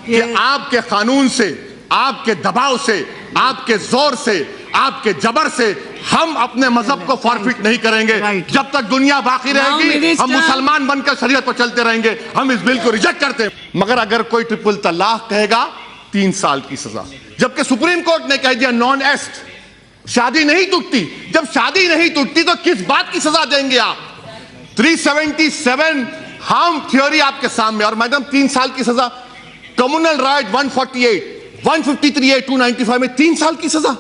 کہ آپ کے قانون سے، آپ کے دباؤ سے، آپ کے زور سے، آپ کے جبر سے ہم اپنے مذہب کو فارفٹ نہیں کریں گے. جب تک دنیا باقی رہے گی ہم مسلمان بن کر شریعت پر چلتے رہیں گے. ہم اس بل کو ریجیکٹ کرتے ہیں. مگر اگر کوئی ٹرپل طلاق کہے گا 3 سال کی سزا، جبکہ سپریم کورٹ نے کہہ دیا نان ایسٹ، شادی نہیں ٹوٹتی. جب شادی نہیں ٹوٹتی تو کس بات کی سزا دیں گے آپ؟ 377 ہارم تھیوری آپ کے سامنے. اور میڈم 3 سال کی سزا. کمیونل رائٹ 148 153 295 میں 3 سال کی سزا.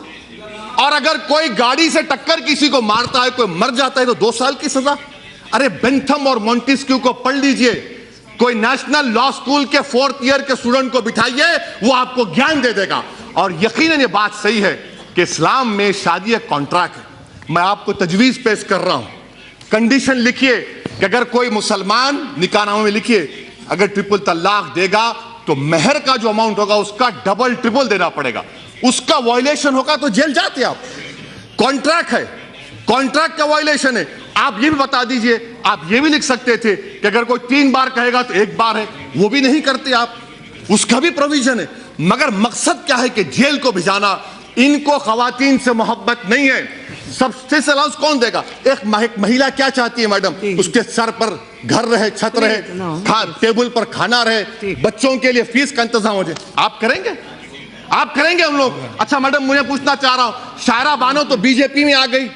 اور اگر کوئی گاڑی سے ٹکر کسی کو مارتا ہے، کوئی مر جاتا ہے تو 2 سال کی سزا. ارے بینتھم اور مونٹسکیو کو پڑھ لیجئے. کوئی نیشنل لا سکول کے 4th ایئر کے اسٹوڈنٹ کو بٹھائیے، وہ آپ کو گیان دے دے گا. اور یقیناً یہ بات صحیح ہے کہ اسلام میں شادی ایک کانٹریکٹ ہے. میں آپ کو تجویز پیش کر رہا ہوں. کنڈیشن لکھیے کہ اگر کوئی مسلمان، نکاح نامے میں لکھیے، اگر ٹرپل طلاق دے گا تو مہر کا جو اماؤنٹ ہوگا اس کا ڈبل ٹرپل دینا پڑے گا. اس کا وائلیشن ہوگا تو جیل جاتے آپ. کانٹریکٹ ہے، کانٹریکٹ کا وائلیشن ہے. آپ یہ بھی بتا دیجئے. آپ یہ بھی لکھ سکتے تھے کہ اگر کوئی 3 بار کہے گا تو 1 بار ہے. وہ بھی نہیں کرتے آپ. اس کا بھی پروویژن ہے. مگر مقصد کیا ہے کہ جیل کو بھجانا. ان کو خواتین سے محبت نہیں ہے. سبسٹنس الاؤنس کون دے گا؟ ایک مہیلا کیا چاہتی ہے میڈم؟ اس کے سر پر گھر رہے، چھت رہے، ٹیبل پر کھانا رہے، بچوں کے لیے فیس کا انتظام ہو جائے. آپ کریں گے؟ آپ کریں گے ہم لوگ؟ اچھا میڈم مجھے پوچھنا چاہ رہا ہوں، شائرہ بانو تو بی جے پی میں آ گئی،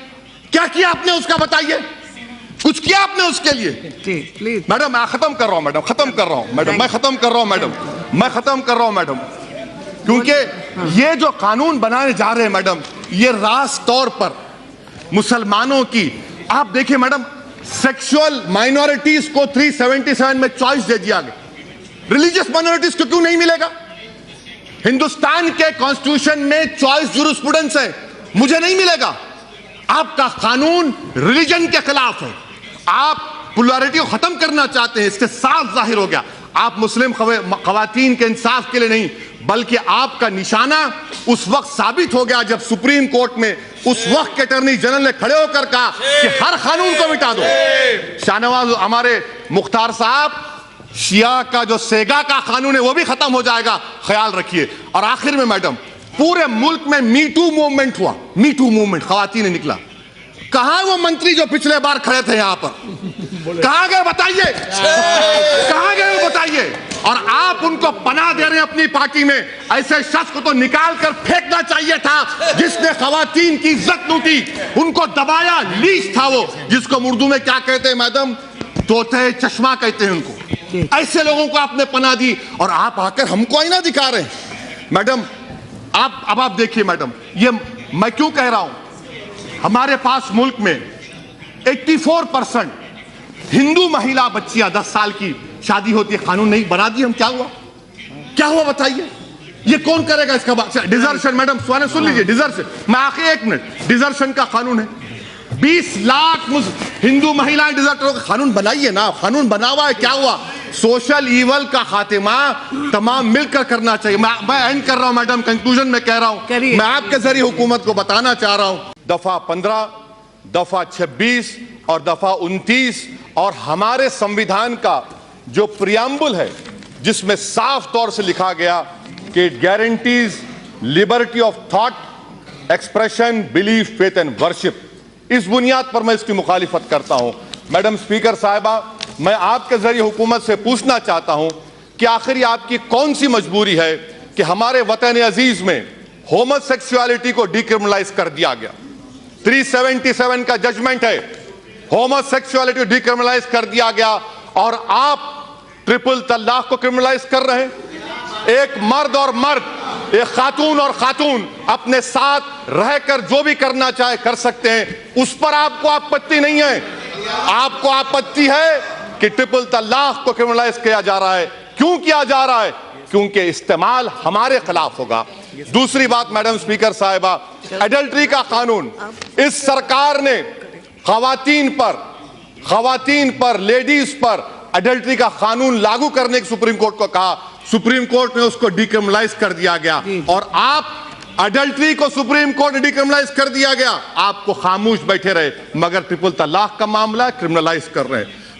کیا کیا آپ نے اس کا بتائیے؟ کچھ کیا آپ نے اس کے لیے؟ میڈم میں ختم کر رہا ہوں. میڈم ختم کر رہا ہوں. میڈم میں ختم کر رہا ہوں. میڈم میں ختم کر رہا ہوں. میڈم کیونکہ یہ جو قانون بنانے جا رہے ہیں میڈم، یہ راست طور پر مسلمانوں کی، آپ دیکھیں میڈم، سیکشول مائنورٹیز کو 377 میں چوائس دے دیا گیا. ریلیجیس مائنورٹیز کو کیوں نہیں ملے گا؟ ہندوستان کے کانسٹیٹیوشن میں چوائس جورسپروڈنس ہے، مجھے نہیں ملے گا. آپ کا قانون ریلیجن کے خلاف ہے. آپ پولیرٹی کو ختم کرنا چاہتے ہیں. اس سے صاف ظاہر ہو گیا آپ مسلم خواتین کے انصاف کے لیے نہیں، بلکہ آپ کا نشانہ اس وقت ثابت ہو گیا جب سپریم کورٹ میں اس وقت کے اٹارنی جنرل نے کھڑے ہو کر کہا کہ ہر قانون کو مٹا دو. شاہ نواز ہمارے مختار صاحب، شیعہ کا جو سیگا کا قانون ہے وہ بھی ختم ہو جائے گا، خیال رکھیے. اور آخر میں میڈم، پورے ملک میں می ٹو موومنٹ ہوا. می ٹو موومنٹ، خواتین نے نکلا. کہاں وہ منتری جو پچھلے بار کھڑے تھے یہاں پر؟ کہاں گئے بتائیے؟ کہاں گئے بتائیے؟ اور آپ ان کو پناہ دے رہے ہیں اپنی پارٹی میں. ایسے شخص کو تو نکال کر پھینکنا چاہیے تھا جس نے خواتین کی عزت لوٹی، ان کو دبایا. لیچ تھا وہ، جس کو اردو میں کیا کہتے ہیں میڈم؟ طوطے چشمہ کہتے ہیں ان کو. ایسے لوگوں کو آپ نے پناہ دی اور آپ آ کر ہم کو آئینہ دکھا رہے ہیں. میڈم اب آپ دیکھیے میڈم، یہ میں کیوں کہہ رہا ہوں، ہمارے پاس ملک میں 84% ہندو مہیلا بچیاں 10 سال کی شادی ہوتی ہے. قانون نہیں بنا دی ہم. کیا ہوا؟ کیا ہوا بتائیے؟ یہ کون کرے گا اس کا بات؟ ڈیزرشن میڈم سن لیجیے. ڈیزرشن، میں آخر 1 منٹ، ڈیزرشن کا قانون ہے. 20 لاکھ ہندو مہیلائیں ڈیزرٹ ہو. قانون بنائیے نا. قانون بنا ہوا ہے. کیا ہوا؟ سوشل ایول کا خاتمہ تمام مل کر کرنا چاہیے. میں اینڈ کر رہا ہوں میڈم، کنکلوژن میں کہہ رہا ہوں، میں آپ کے ذریعے حکومت کو بتانا چاہ رہا ہوں، دفعہ 15، دفعہ 26 اور دفعہ 29 اور ہمارے سمویدھان کا جو پریامبل ہے، جس میں صاف طور سے لکھا گیا کہ guarantees liberty of thought, expression, belief, faith and worship. اس بنیاد پر میں اس کی مخالفت کرتا ہوں. میڈم اسپیکر صاحبہ، میں آپ کے ذریعے حکومت سے پوچھنا چاہتا ہوں کہ آخر یہ آپ کی کون سی مجبوری ہے کہ ہمارے وطن عزیز میں ہومو سیکسولیٹی کو ڈیکرمنلائز کر دیا گیا. 377 کا ججمنٹ ہے، ہومو سیکسولیٹی کو ڈیکرمنلائز کر دیا گیا، اور آپ ٹرپل طلاق کو کرمنلائز کر رہے ہیں. ایک مرد اور مرد، ایک خاتون اور خاتون اپنے ساتھ رہ کر جو بھی کرنا چاہے کر سکتے ہیں. اس پر آپ کو آپتی نہیں ہے. آپ کو آپتی ہے کہ ٹرپل طلاق کو کرمنلائز کیا جا رہا ہے. کیوں کیا جا رہا ہے؟ کیونکہ استعمال ہمارے خلاف ہوگا. دوسری بات میڈم اسپیکر صاحبہ، ایڈلٹری کا قانون، اس سرکار نے خواتین پر لیڈیز پر ایڈلٹری کا قانون لاگو کرنے کی سپریم کورٹ کو کہا. سپریم کورٹ نے اس کو ڈیکرمنلائز کر دیا گیا. اور آپ ایڈلٹری کو سپریم کورٹ نے ڈیکرمنلائز کر دیا گیا، آپ کو خاموش بیٹھے رہے، مگر ٹرپل طلاق کا معاملہ کرمنلائز کر رہے ہیں.